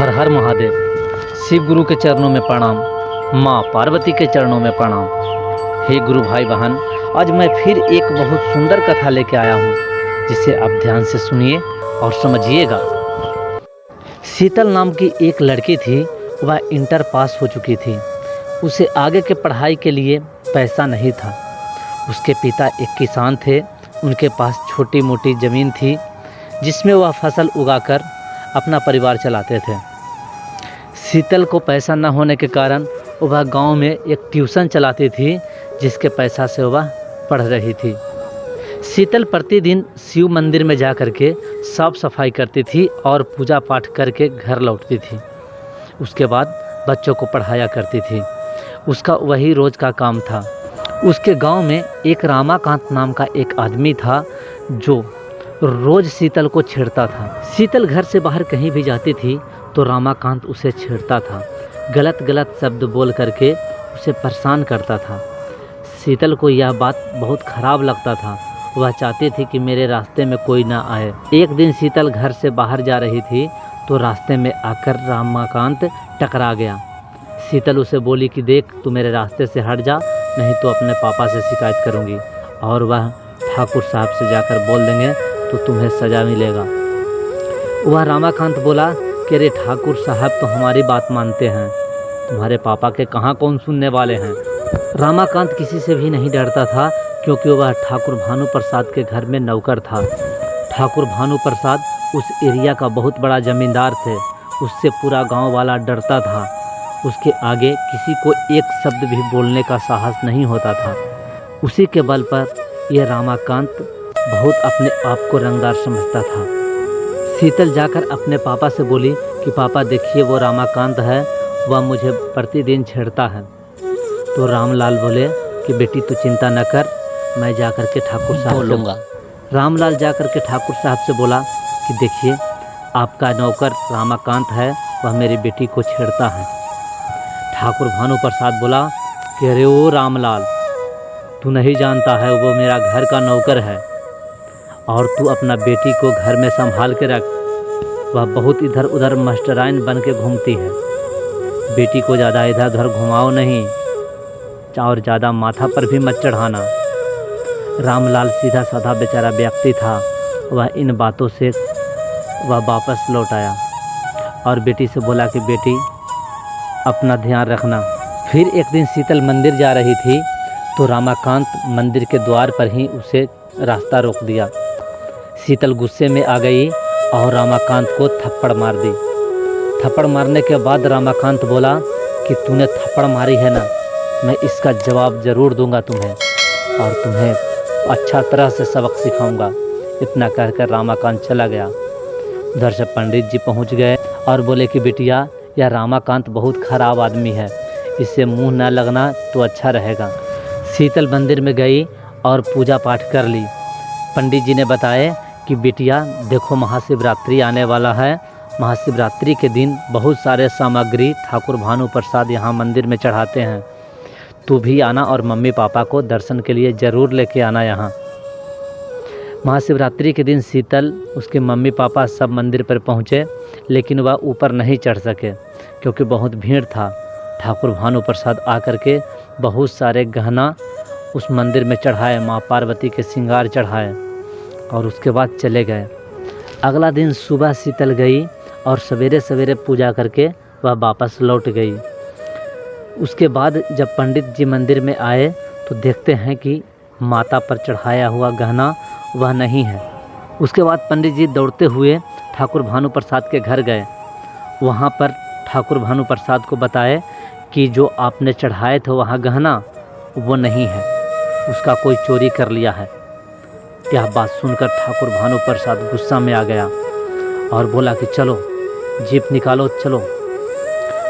हर हर महादेव। शिव गुरु के चरणों में प्रणाम, माँ पार्वती के चरणों में प्रणाम। हे गुरु भाई बहन, आज मैं फिर एक बहुत सुंदर कथा लेके आया हूँ, जिसे आप ध्यान से सुनिए और समझिएगा। शीतल नाम की एक लड़की थी। वह इंटर पास हो चुकी थी। उसे आगे के पढ़ाई के लिए पैसा नहीं था। उसके पिता एक किसान थे। उनके पास छोटी मोटी ज़मीन थी, जिसमें वह फसल उगाकर अपना परिवार चलाते थे। शीतल को पैसा न होने के कारण वह गांव में एक ट्यूशन चलाती थी, जिसके पैसा से वह पढ़ रही थी। शीतल प्रतिदिन शिव मंदिर में जा कर के साफ सफाई करती थी और पूजा पाठ करके घर लौटती थी। उसके बाद बच्चों को पढ़ाया करती थी। उसका वही रोज़ का काम था। उसके गांव में एक रामाकांत नाम का एक आदमी था, जो रोज़ शीतल को छेड़ता था। शीतल घर से बाहर कहीं भी जाती थी तो रामाकांत उसे छेड़ता था। गलत गलत शब्द बोल करके उसे परेशान करता था। शीतल को यह बात बहुत ख़राब लगता था। वह चाहती थी कि मेरे रास्ते में कोई ना आए। एक दिन शीतल घर से बाहर जा रही थी तो रास्ते में आकर रामाकांत टकरा गया। शीतल उसे बोली कि देख, तू मेरे रास्ते से हट जा, नहीं तो अपने पापा से शिकायत करूँगी और वह ठाकुर साहब से जाकर बोल देंगे तो तुम्हें सज़ा मिलेगा। वह रामाकांत बोला कि अरे ठाकुर साहब तो हमारी बात मानते हैं, तुम्हारे पापा के कहाँ कौन सुनने वाले हैं। रामाकांत किसी से भी नहीं डरता था, क्योंकि वह ठाकुर भानु प्रसाद के घर में नौकर था। ठाकुर भानु प्रसाद उस एरिया का बहुत बड़ा ज़मींदार थे। उससे पूरा गांव वाला डरता था। उसके आगे किसी को एक शब्द भी बोलने का साहस नहीं होता था। उसी के बल पर यह रामाकांत बहुत अपने आप को रंगदार समझता था। शीतल जाकर अपने पापा से बोली कि पापा देखिए, वो रामाकांत है, वह मुझे प्रतिदिन छेड़ता है। तो रामलाल बोले कि बेटी तू चिंता न कर, मैं जाकर के ठाकुर साहब बोलूँगा। रामलाल जाकर के ठाकुर साहब से बोला कि देखिए, आपका नौकर रामाकांत है, वह मेरी बेटी को छेड़ता है। ठाकुर भानु प्रसाद बोला कि अरे ओ रामलाल, तू नहीं जानता है, वो मेरा घर का नौकर है और तू अपना बेटी को घर में संभाल के रख। वह बहुत इधर उधर मास्टराइन बन के घूमती है। बेटी को ज़्यादा इधर उधर घुमाओ नहीं और ज़्यादा माथा पर भी मत चढ़ाना। रामलाल सीधा साधा बेचारा व्यक्ति था। वह इन बातों से वह वापस लौट आया और बेटी से बोला कि बेटी अपना ध्यान रखना। फिर एक दिन शीतल मंदिर जा रही थी तो रामाकांत मंदिर के द्वार पर ही उसे रास्ता रोक दिया। शीतल गुस्से में आ गई और रामाकांत को थप्पड़ मार दी। थप्पड़ मारने के बाद रामाकांत बोला कि तूने थप्पड़ मारी है ना, मैं इसका जवाब ज़रूर दूंगा तुम्हें और तुम्हें अच्छा तरह से सबक सिखाऊंगा। इतना कहकर रामाकांत चला गया। उधर से पंडित जी पहुंच गए और बोले कि बिटिया, यह रामाकांत बहुत ख़राब आदमी है, इससे मुंह न लगना तो अच्छा रहेगा। शीतल मंदिर में गई और पूजा पाठ कर ली। पंडित जी ने बताया कि बिटिया देखो, महाशिवरात्रि आने वाला है। महाशिवरात्रि के दिन बहुत सारे सामग्री ठाकुर भानु प्रसाद यहाँ मंदिर में चढ़ाते हैं। तू भी आना और मम्मी पापा को दर्शन के लिए ज़रूर लेके आना यहाँ। महाशिवरात्रि के दिन शीतल, उसके मम्मी पापा सब मंदिर पर पहुँचे, लेकिन वह ऊपर नहीं चढ़ सके क्योंकि बहुत भीड़ था। ठाकुर भानु प्रसाद आकर के बहुत सारे गहना उस मंदिर में चढ़ाए, माँ पार्वती के श्रृंगार चढ़ाए और उसके बाद चले गए। अगला दिन सुबह शीतल गई और सवेरे सवेरे पूजा करके वह वापस लौट गई। उसके बाद जब पंडित जी मंदिर में आए तो देखते हैं कि माता पर चढ़ाया हुआ गहना वह नहीं है। उसके बाद पंडित जी दौड़ते हुए ठाकुर भानु प्रसाद के घर गए। वहाँ पर ठाकुर भानु प्रसाद को बताए कि जो आपने चढ़ाए थे वहाँ गहना वो नहीं है, उसका कोई चोरी कर लिया है। यह बात सुनकर ठाकुर भानु प्रसाद गुस्सा में आ गया और बोला कि चलो जीप निकालो, चलो।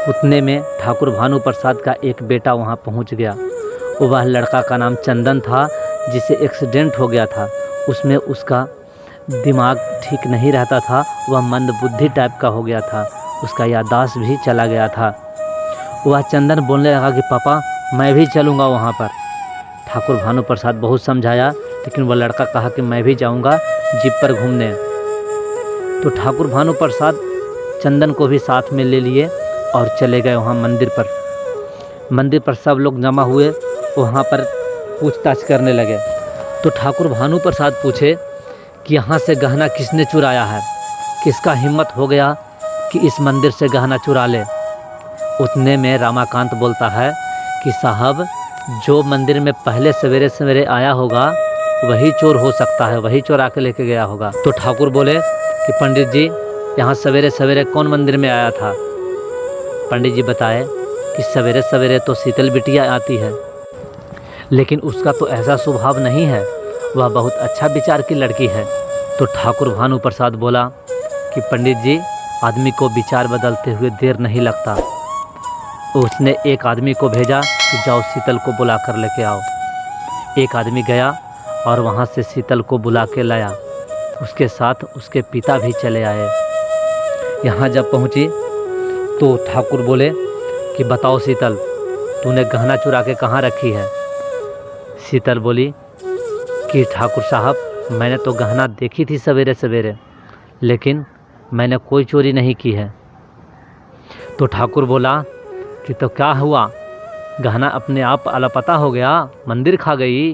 उतने में ठाकुर भानु प्रसाद का एक बेटा वहाँ पहुँच गया। वह लड़का का नाम चंदन था, जिसे एक्सीडेंट हो गया था। उसमें उसका दिमाग ठीक नहीं रहता था, वह मंदबुद्धि टाइप का हो गया था, उसका याददाश्त भी चला गया था। वह चंदन बोलने लगा कि पापा मैं भी चलूँगा वहाँ पर। ठाकुर भानु प्रसाद बहुत समझाया, लेकिन वह लड़का कहा कि मैं भी जाऊँगा जीप पर घूमने। तो ठाकुर भानु प्रसाद चंदन को भी साथ में ले लिए और चले गए वहाँ मंदिर पर। मंदिर पर सब लोग जमा हुए, वहाँ पर पूछताछ करने लगे। तो ठाकुर भानु प्रसाद पूछे कि यहाँ से गहना किसने चुराया है, किसका हिम्मत हो गया कि इस मंदिर से गहना चुरा ले। उतने में रामाकांत बोलता है कि साहब, जो मंदिर में पहले सवेरे सवेरे आया होगा वही चोर हो सकता है, वही चोर आके लेके गया होगा। तो ठाकुर बोले कि पंडित जी, यहाँ सवेरे सवेरे कौन मंदिर में आया था? पंडित जी बताए कि सवेरे सवेरे तो शीतल बिटिया आती है, लेकिन उसका तो ऐसा स्वभाव नहीं है, वह बहुत अच्छा विचार की लड़की है। तो ठाकुर भानु प्रसाद बोला कि पंडित जी, आदमी को विचार बदलते हुए देर नहीं लगता। उसने एक आदमी को भेजा कि जाओ शीतल को बुला कर लेके आओ। एक आदमी गया और वहाँ से शीतल को बुला के लाया। उसके साथ उसके पिता भी चले आए। यहाँ जब पहुँची तो ठाकुर बोले कि बताओ शीतल, तूने गहना चुरा के कहाँ रखी है? शीतल बोली कि ठाकुर साहब, मैंने तो गहना देखी थी सवेरे सवेरे, लेकिन मैंने कोई चोरी नहीं की है। तो ठाकुर बोला कि तो क्या हुआ, गहना अपने आप अलापता हो गया, मंदिर खा गई।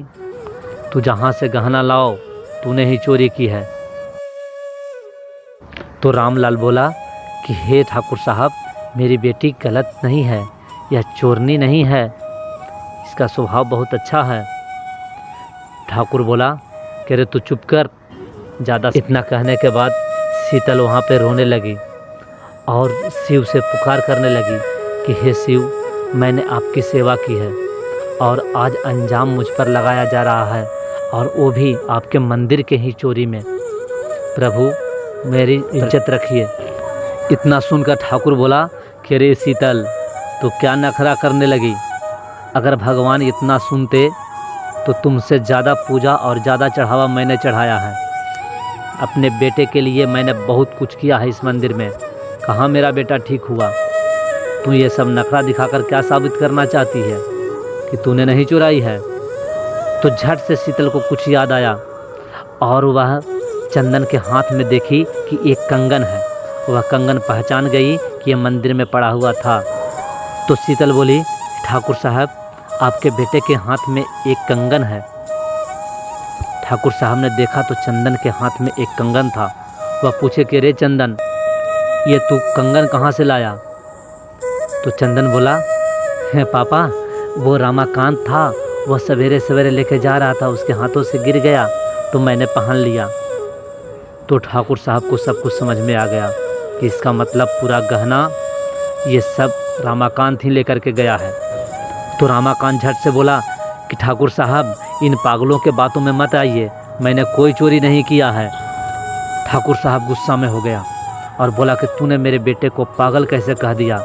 तू जहाँ से गहना लाओ तूने ही चोरी की है। तो रामलाल बोला कि हे ठाकुर साहब, मेरी बेटी गलत नहीं है, यह चोरनी नहीं है, इसका स्वभाव बहुत अच्छा है। ठाकुर बोला कि अरे तू चुप कर ज़्यादा। इतना कहने के बाद शीतल वहाँ पे रोने लगी और शिव से पुकार करने लगी कि हे शिव, मैंने आपकी सेवा की है और आज अंजाम मुझ पर लगाया जा रहा है, और वो भी आपके मंदिर के ही चोरी में। प्रभु, मेरी इज्जत रखिए। इतना सुनकर ठाकुर बोला कि रे शीतल, तो क्या नखरा करने लगी? अगर भगवान इतना सुनते तो तुमसे ज़्यादा पूजा और ज़्यादा चढ़ावा मैंने चढ़ाया है। अपने बेटे के लिए मैंने बहुत कुछ किया है इस मंदिर में। कहाँ मेरा बेटा ठीक हुआ? तू ये सब नखरा दिखाकर क्या साबित करना चाहती है कि तूने नहीं चुराई है? तो झट से शीतल को कुछ याद आया और वह चंदन के हाथ में देखी कि एक कंगन है। वह कंगन पहचान गई कि यह मंदिर में पड़ा हुआ था। तो शीतल बोली, ठाकुर साहब, आपके बेटे के हाथ में एक कंगन है। ठाकुर साहब ने देखा तो चंदन के हाथ में एक कंगन था। वह पूछे कि रे चंदन, ये तू कंगन कहाँ से लाया? तो चंदन बोला, है पापा, वो रामाकांत था, वह सवेरे सवेरे लेके जा रहा था, उसके हाथों से गिर गया तो मैंने पहन लिया। तो ठाकुर साहब को सब कुछ समझ में आ गया कि इसका मतलब पूरा गहना ये सब रामाकांत ही लेकर के गया है। तो रामाकांत झट से बोला कि ठाकुर साहब, इन पागलों के बातों में मत आइए, मैंने कोई चोरी नहीं किया है। ठाकुर साहब गुस्सा में हो गया और बोला कि तूने मेरे बेटे को पागल कैसे कह दिया?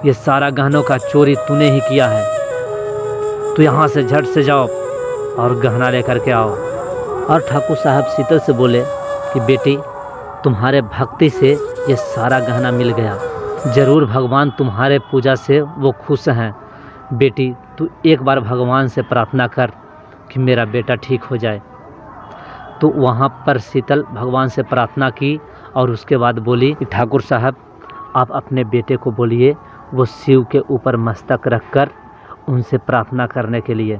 ये सारा गहनों का चोरी तूने ही किया है। तो यहाँ से झट से जाओ और गहना लेकर के आओ। और ठाकुर साहब शीतल से बोले कि बेटी, तुम्हारे भक्ति से ये सारा गहना मिल गया, ज़रूर भगवान तुम्हारे पूजा से वो खुश हैं। बेटी, तू एक बार भगवान से प्रार्थना कर कि मेरा बेटा ठीक हो जाए। तो वहाँ पर शीतल भगवान से प्रार्थना की और उसके बाद बोली कि ठाकुर साहब, आप अपने बेटे को बोलिए वो शिव के ऊपर मस्तक रखकर उनसे प्रार्थना करने के लिए,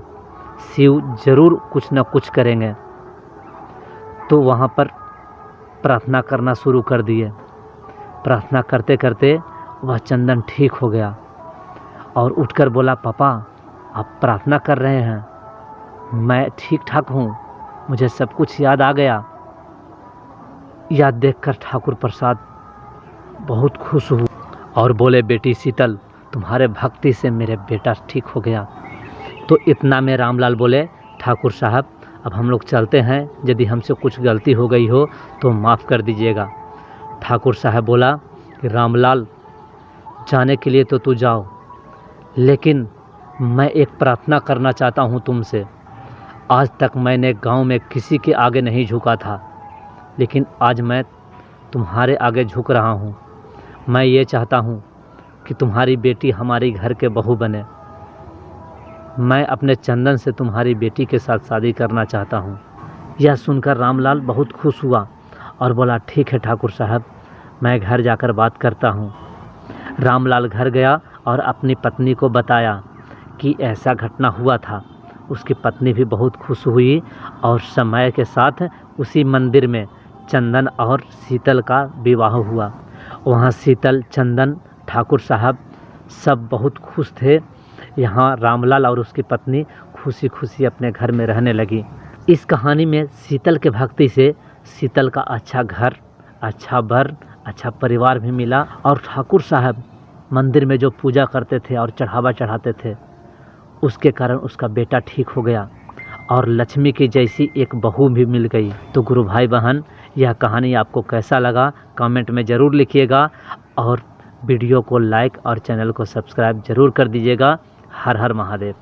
शिव ज़रूर कुछ न कुछ करेंगे। तो वहाँ पर प्रार्थना करना शुरू कर दिए। प्रार्थना करते करते वह चंदन ठीक हो गया और उठकर बोला, पापा आप प्रार्थना कर रहे हैं, मैं ठीक ठाक हूँ, मुझे सब कुछ याद आ गया। यह देखकर ठाकुर प्रसाद बहुत खुश हुए और बोले, बेटी शीतल, तुम्हारे भक्ति से मेरे बेटा ठीक हो गया। तो इतना में रामलाल बोले, ठाकुर साहब अब हम लोग चलते हैं, यदि हमसे कुछ गलती हो गई हो तो माफ़ कर दीजिएगा। ठाकुर साहब बोला कि रामलाल, जाने के लिए तो तू जाओ, लेकिन मैं एक प्रार्थना करना चाहता हूँ तुमसे। आज तक मैंने गांव में किसी के आगे नहीं झुका था, लेकिन आज मैं तुम्हारे आगे झुक रहा हूँ। मैं ये चाहता हूँ कि तुम्हारी बेटी हमारी घर के बहू बने। मैं अपने चंदन से तुम्हारी बेटी के साथ शादी करना चाहता हूँ। यह सुनकर रामलाल बहुत खुश हुआ और बोला, ठीक है ठाकुर साहब, मैं घर जाकर बात करता हूँ। रामलाल घर गया और अपनी पत्नी को बताया कि ऐसा घटना हुआ था। उसकी पत्नी भी बहुत खुश हुई और समय के साथ उसी मंदिर में चंदन और शीतल का विवाह हुआ। वहाँ शीतल, चंदन, ठाकुर साहब सब बहुत खुश थे। यहाँ रामलाल और उसकी पत्नी खुशी खुशी अपने घर में रहने लगी। इस कहानी में शीतल के भक्ति से शीतल का अच्छा घर, अच्छा वर, अच्छा परिवार भी मिला और ठाकुर साहब मंदिर में जो पूजा करते थे और चढ़ावा चढ़ाते थे, उसके कारण उसका बेटा ठीक हो गया और लक्ष्मी की जैसी एक बहू भी मिल गई। तो गुरु भाई बहन, यह कहानी आपको कैसा लगा कमेंट में ज़रूर लिखिएगा और वीडियो को लाइक और चैनल को सब्सक्राइब ज़रूर कर दीजिएगा। हर हर महादेव।